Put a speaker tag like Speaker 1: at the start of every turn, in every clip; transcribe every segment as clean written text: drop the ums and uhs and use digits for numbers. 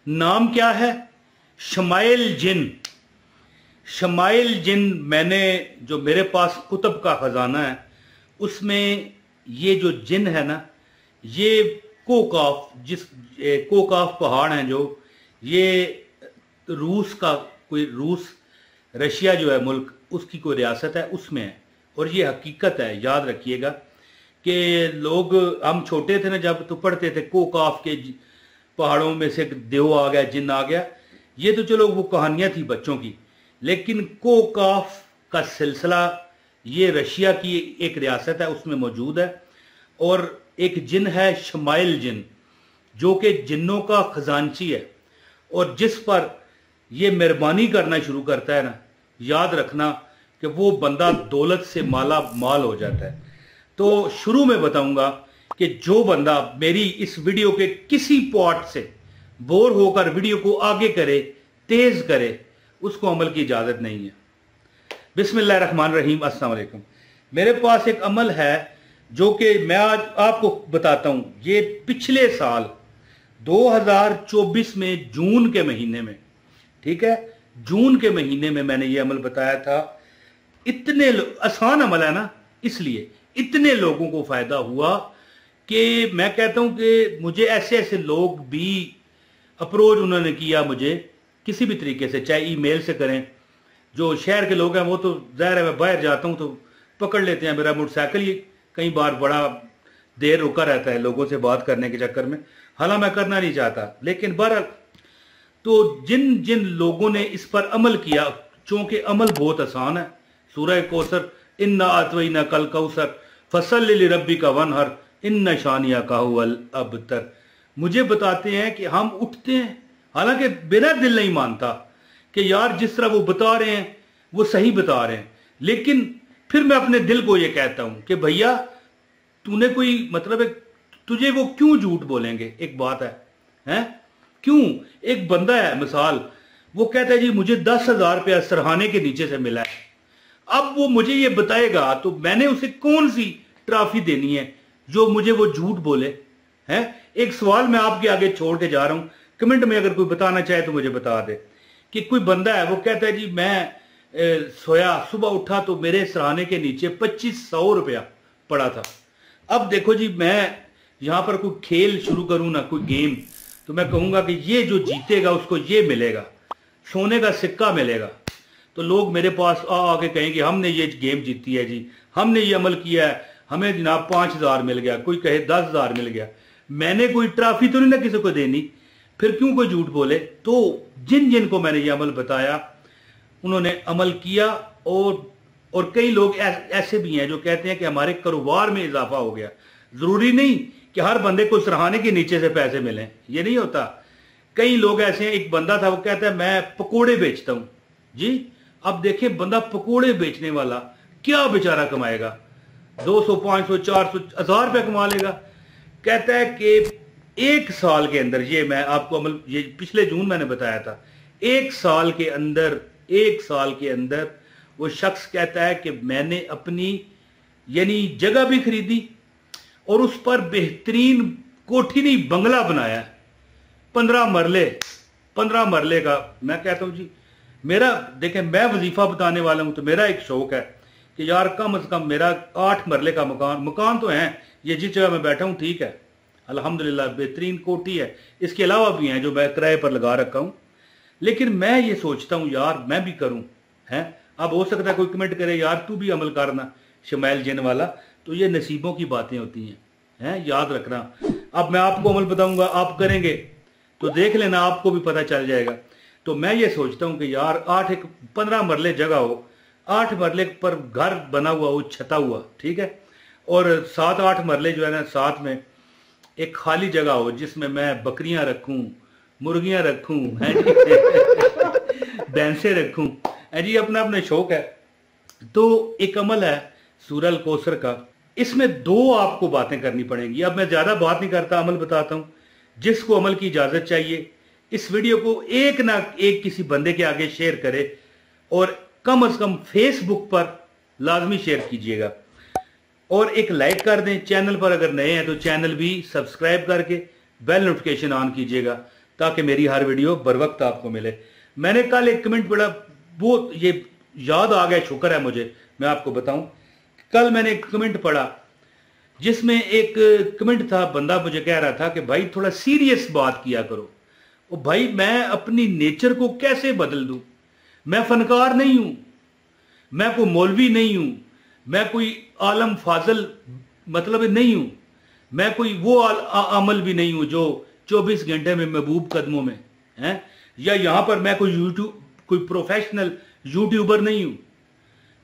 Speaker 1: नाम क्या है? शमाइल जिन। शमाइल जिन, मैंने जो मेरे पास कुतुब का खजाना है उसमें ये जो जिन है ना, ये कोकाफ पहाड़ हैं जो, ये रूस का कोई, रूस रशिया जो है मुल्क, उसकी कोई रियासत है, उसमें है। और ये हकीकत है, याद रखिएगा कि लोग, हम छोटे थे ना जब, तो पढ़ते थे कोकाफ के पहाड़ों में से देव आ गया, जिन आ गया। ये तो चलो वो कहानियां थी बच्चों की, लेकिन कोकाफ का सिलसिला ये रशिया की एक रियासत है उसमें मौजूद है। और एक जिन है शमाइल जिन, जो कि जिन्नों का खजांची है, और जिस पर ये मेहरबानी करना शुरू करता है ना, याद रखना कि वो बंदा दौलत से माला माल हो जाता है। तो शुरू में बताऊंगा कि जो बंदा मेरी इस वीडियो के किसी पार्ट से बोर होकर वीडियो को आगे करे, तेज करे, उसको अमल की इजाजत नहीं है। बिस्मिल्लाहिर्रहमानिर्रहीम, अस्सलाम वालेकुम। मेरे पास एक अमल है जो कि मैं आज आपको बताता हूं। ये पिछले साल 2024 में जून के महीने में, ठीक है, जून के महीने में मैंने ये अमल बताया था। इतने आसान अमल है ना, इसलिए इतने लोगों को फायदा हुआ कि मैं कहता हूं कि मुझे ऐसे ऐसे लोग भी अप्रोच उन्होंने किया मुझे किसी भी तरीके से, चाहे ईमेल से करें। जो शहर के लोग हैं वो तो ज़ाहिर है, मैं बाहर जाता हूं तो पकड़ लेते हैं। मेरा मोटरसाइकिल ही कई बार बड़ा देर रुका रहता है लोगों से बात करने के चक्कर में, हालांकि मैं करना नहीं चाहता, लेकिन बहरहाल तो जिन जिन लोगों ने इस पर अमल किया, चूंकि अमल बहुत आसान है। सूरह कौसर, इन्ना अतवैना कल कौसर फसल्लि लिरब्बिका वनहर इन्ना शानियाका हुवल अबतर। मुझे बताते हैं कि हम उठते हैं, हालांकि मेरा दिल नहीं मानता कि यार जिस तरह वो बता रहे हैं वो सही बता रहे हैं, लेकिन फिर मैं अपने दिल को ये कहता हूं कि भैया तूने कोई मतलब है, तुझे वो क्यों झूठ बोलेंगे? एक बात है, हैं? क्यों? एक बंदा है मिसाल, वो कहता है जी मुझे 10,000 रुपया सरहाने के नीचे से मिला है। अब वो मुझे ये बताएगा तो मैंने उसे कौन सी ट्रॉफी देनी है जो मुझे वो झूठ बोले? हैं? एक सवाल मैं आपके आगे छोड़ के जा रहा हूं, कमेंट में अगर कोई बताना चाहे तो मुझे बता दे कि कोई बंदा है वो कहता है जी मैं सोया, सुबह उठा तो मेरे सराहने के नीचे 2500 रुपया पड़ा था। अब देखो जी, मैं यहां पर कोई खेल शुरू करूं ना, कोई गेम, तो मैं कहूंगा कि ये जो जीतेगा उसको ये मिलेगा, सोने का सिक्का मिलेगा। तो लोग मेरे पास आके कहेंगे हमने ये गेम जीती है जी, हमने ये अमल किया है, हमें जनाब 5,000 मिल गया, कोई कहे 10,000 मिल गया। मैंने कोई ट्रॉफी तो नहीं ना किसी को देनी, फिर क्यों कोई झूठ बोले? तो जिन जिन को मैंने ये अमल बताया उन्होंने अमल किया। और कई लोग ऐसे भी हैं जो कहते हैं कि हमारे कारोबार में इजाफा हो गया। जरूरी नहीं कि हर बंदे को सराहने के नीचे से पैसे मिलें, ये नहीं होता। कई लोग ऐसे हैं, एक बंदा था वो कहता है मैं पकोड़े बेचता हूं जी। अब देखें, बंदा पकोड़े बेचने वाला क्या बेचारा कमाएगा? 200, 500, 400, 1000 रुपया कमा लेगा। कहता है कि एक साल के अंदर, ये मैं आपको अमल, ये पिछले जून मैंने बताया था, एक साल के अंदर वो शख्स कहता है कि मैंने अपनी यानी जगह भी खरीदी और उस पर बेहतरीन कोठी नहीं बंगला बनाया, 15 मरले का। मैं कहता हूं जी, मेरा देखें, मैं वजीफा बताने वाला हूं तो मेरा एक शौक है कि यार कम से कम मेरा 8 मरले का मकान तो है, ये जिस जगह मैं बैठा हूं, ठीक है, अल्हम्दुलिल्लाह बेहतरीन कोठी है। इसके अलावा भी हैं जो मैं किराए पर लगा रखा हूं। लेकिन मैं ये सोचता हूं यार मैं भी करूं, हैं? अब हो सकता है कोई कमेंट करे यार तू भी अमल करना शमाइल जिन वाला, तो ये नसीबों की बातें होती हैं, याद रखना। अब मैं आपको अमल बताऊंगा, आप करेंगे तो देख लेना, आपको भी पता चल जाएगा। तो मैं ये सोचता हूं कि यार 15 मरले जगह हो, 8 मरले पर घर बना हुआ हो, छता हुआ, ठीक है, और 7-8 मरले जो है ना, साथ में एक खाली जगह हो जिसमें मैं बकरियां रखूं, मुर्गियां रखूं, हैं जी, भैंसे रखूं, हैं जी, अपना अपना शौक है। तो एक अमल है सूरह कौसर का, इसमें 2 आपको बातें करनी पड़ेंगी। अब मैं ज्यादा बात नहीं करता, अमल बताता हूं। जिसको अमल की इजाजत चाहिए इस वीडियो को एक ना एक किसी बंदे के आगे शेयर करे, और कम से कम फेसबुक पर लाजमी शेयर कीजिएगा, और एक लाइक कर दें। चैनल पर अगर नए हैं तो चैनल भी सब्सक्राइब करके बेल नोटिफिकेशन ऑन कीजिएगा, ताकि मेरी हर वीडियो बर वक्त आपको मिले। मैंने कल एक कमेंट पढ़ा, वो ये याद आ गया, शुक्र है मुझे, मैं आपको बताऊं। कल मैंने एक कमेंट पढ़ा जिसमें एक कमेंट था, बंदा मुझे कह रहा था कि भाई थोड़ा सीरियस बात किया करो। ओ भाई, मैं अपनी नेचर को कैसे बदल दूं? मैं फनकार नहीं हूं, मैं कोई मौलवी नहीं हूं, मैं कोई आलम फाजल मतलब नहीं हूं, मैं कोई वो अमल भी नहीं हूं जो 24 घंटे में महबूब कदमों में है, या यहां पर मैं कोई प्रोफेशनल यूट्यूबर नहीं हूं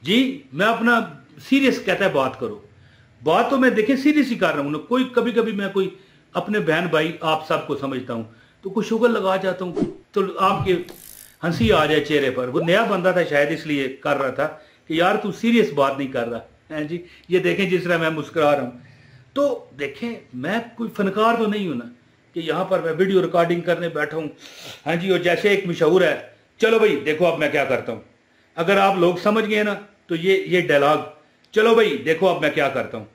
Speaker 1: जी। मैं अपना सीरियस कहता है बात करो, बात तो मैं देखें सीरियस ही कर रहा हूं ना। कोई कभी कभी मैं कोई अपने बहन भाई आप सबको समझता हूं तो कुछ शुगर लगा जाता हूं तो आपके हंसी आ जाए चेहरे पर। वो नया बंदा था शायद इसलिए कर रहा था कि यार तू सीरियस बात नहीं कर रहा है जी। ये देखें जिस तरह मैं मुस्कुरा रहा हूं, तो देखें मैं कोई फनकार तो नहीं हूं ना कि यहां पर मैं वीडियो रिकॉर्डिंग करने बैठा हूं। हाँ जी, और जैसे एक मशहूर है, चलो भाई देखो अब मैं क्या करता हूं। अगर आप लोग समझ गए ना तो ये डायलॉग, चलो भाई देखो अब मैं क्या करता हूं,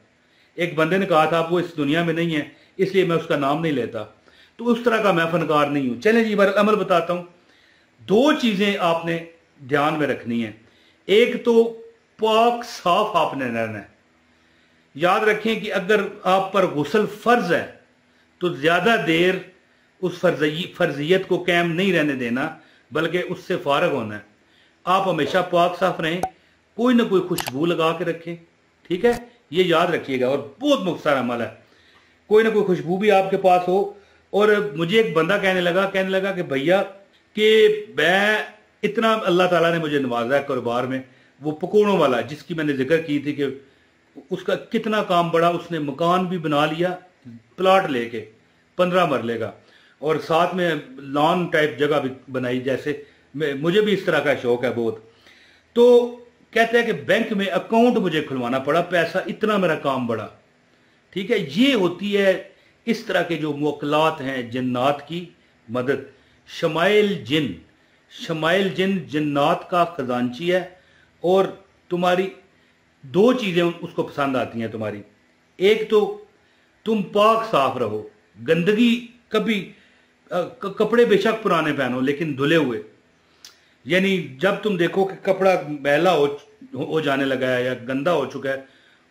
Speaker 1: एक बंदे ने कहा था, वो इस दुनिया में नहीं है इसलिए मैं उसका नाम नहीं लेता, तो उस तरह का मैं फनकार नहीं हूं। चलें जी, अमल बताता हूं। दो चीजें आपने ध्यान में रखनी है। एक तो पाक साफ आपने रहना है। याद रखें कि अगर आप पर गुस्ल फर्ज है तो ज्यादा देर उस फर्जियत को कायम नहीं रहने देना, बल्कि उससे फारग होना है। आप हमेशा पाक साफ रहें, कोई ना कोई खुशबू लगा के रखें, ठीक है, ये याद रखिएगा। और बहुत मुख्तसर अमल है, कोई ना कोई खुशबू भी आपके पास हो। और मुझे एक बंदा कहने लगा कि भैया कि मैं इतना अल्लाह ताला ने मुझे नवाजा है कारोबार में, वो पकौड़ों वाला जिसकी मैंने जिक्र की थी कि उसका कितना काम बड़ा, उसने मकान भी बना लिया प्लाट लेके 15 मरले का, और साथ में लॉन टाइप जगह भी बनाई। जैसे मुझे भी इस तरह का शौक है बहुत। तो कहते हैं कि बैंक में अकाउंट मुझे खुलवाना पड़ा, पैसा इतना मेरा काम बड़ा, ठीक है। ये होती है इस तरह के जो मुवक्किलात हैं जिन्नात की मदद। शमाइल जिन जिन्नात का खजानची है, और तुम्हारी दो चीजें उसको पसंद आती हैं तुम्हारी। एक तो तुम पाक साफ रहो, गंदगी कभी कपड़े बेशक पुराने पहनो लेकिन धुले हुए, यानी जब तुम देखो कि कपड़ा मैला हो जाने लगा है या गंदा हो चुका है,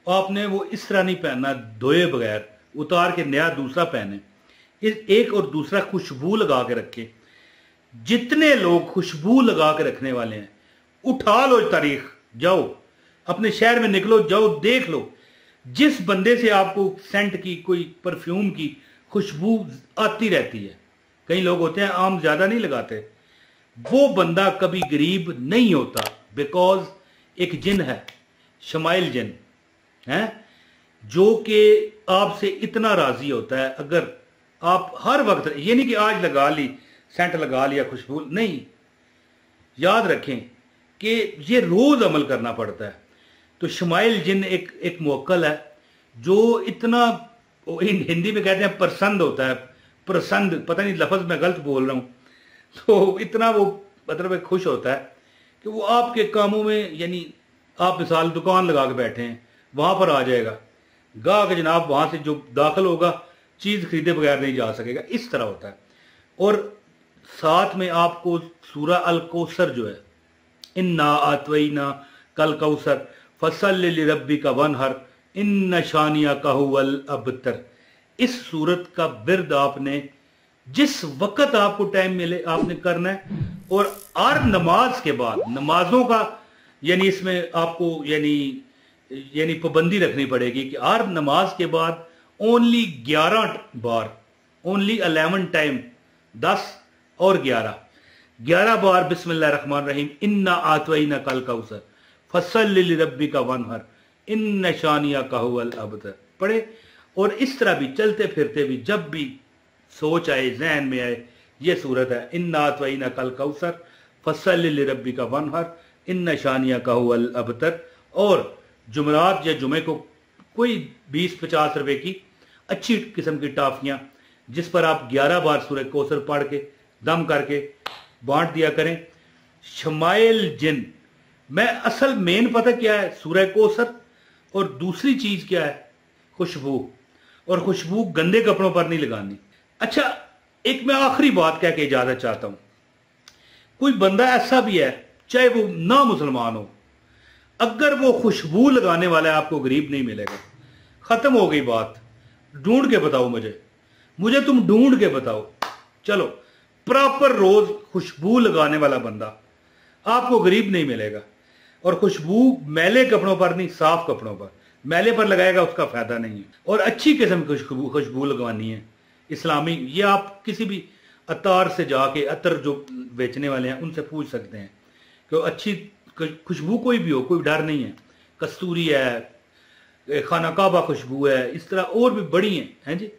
Speaker 1: आपने वो इस तरह नहीं पहनना, धोए बगैर उतार के नया दूसरा पहने। एक और दूसरा खुशबू लगा के रखें। जितने लोग खुशबू लगा के रखने वाले हैं, उठा लो तारीख, जाओ अपने शहर में निकलो, जाओ देख लो जिस बंदे से आपको सेंट की कोई परफ्यूम की खुशबू आती रहती है। कई लोग होते हैं आम ज्यादा नहीं लगाते, वो बंदा कभी गरीब नहीं होता, बिकॉज एक जिन है, शमाइल जिन है, जो कि आपसे इतना राजी होता है। अगर आप हर वक्त, ये नहीं कि आज लगा ली सेंट लगा लिया खुशबू, नहीं, याद रखें कि ये रोज अमल करना पड़ता है। तो शमाइल जिन एक मुवक्किल है जो इतना, हिंदी में कहते हैं प्रसन्न होता है, प्रसन्न, पता नहीं लफ्ज मैं गलत बोल रहा हूं, तो इतना वो मतलब खुश होता है कि वो आपके कामों में, यानी आप मिसाल दुकान लगा के बैठे हैं, वहां पर आ जाएगा गाहक जनाब, वहां से जो दाखिल होगा चीज खरीदे बगैर नहीं जा सकेगा, इस तरह होता है। और साथ में आपको सूरह अल कौसर जो है, इन्ना आतवैना कल कौसर फसल लिरब्बिका वनहर इन्न शानिया का हुवल अबतर, इस सूरत का विर्द आपने जिस वक्त आपको टाइम मिले आपने करना है। और हर नमाज के बाद, नमाजों का यानी इसमें आपको यानी पाबंदी रखनी पड़ेगी कि हर नमाज के बाद ओनली 11 बार, ओनली 11 टाइम, 10 और 11 बार बिस्मिल्लाहिर्रहमानिर्रहीम इन्ना आतवैना कल कौसर फसल लिरब्बिका वनहर इन्न शानिया का हुवल अबतर पढ़े। और इस तरह भी चलते फिरते भी जब भी सोच आए, जहन में आए, ये सूरत है, इन्ना आतवैना कल कौसर फसल लिरब्बिका वनहर इन्न शानिया का हुवल अबतर। और जुमरात या जुमे को कोई 20-50 रुपए की अच्छी किस्म की टाफियां, जिस पर आप 11 बार सूरह कौसर पढ़ के दम करके बांट दिया करें। शमाइल जिन मैं असल मेन पता क्या है, सूरह कौसर, और दूसरी चीज क्या है, खुशबू। और खुशबू गंदे कपड़ों पर नहीं लगानी। अच्छा, एक मैं आखिरी बात कह के इजाजत चाहता हूं। कोई बंदा ऐसा भी है, चाहे वो ना मुसलमान हो, अगर वो खुशबू लगाने वाला है, आपको गरीब नहीं मिलेगा। खत्म हो गई बात। ढूंढ के बताओ मुझे तुम ढूंढ के बताओ। चलो, प्रॉपर रोज खुशबू लगाने वाला बंदा, आपको गरीब नहीं मिलेगा। और खुशबू मैले कपड़ों पर नहीं, साफ कपड़ों पर। मैले पर लगाएगा उसका फायदा नहीं है। और अच्छी किस्म की खुशबू लगवानी है, इस्लामी। ये आप किसी भी अतार से जाके, अतर जो बेचने वाले हैं उनसे पूछ सकते हैं कि अच्छी खुशबू कोई भी हो, कोई डर नहीं है। कस्तूरी है, खाना काबा खुशबू है, इस तरह और भी बड़ी हैं जी।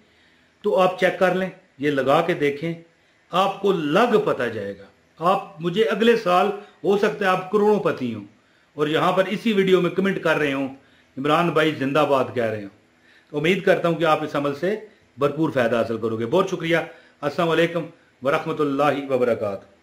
Speaker 1: तो आप चेक कर लें, ये लगा के देखें, आपको लग पता जाएगा। आप मुझे अगले साल हो सकता है आप करोड़ोंपति हो और यहां पर इसी वीडियो में कमेंट कर रहे हो, इमरान भाई जिंदाबाद कह रहे हो। तो उम्मीद करता हूं कि आप इस अमल से भरपूर फायदा हासिल करोगे। बहुत शुक्रिया। अस्सलाम वालेकुम वरहमतुल्लाहि वबरकातुहू।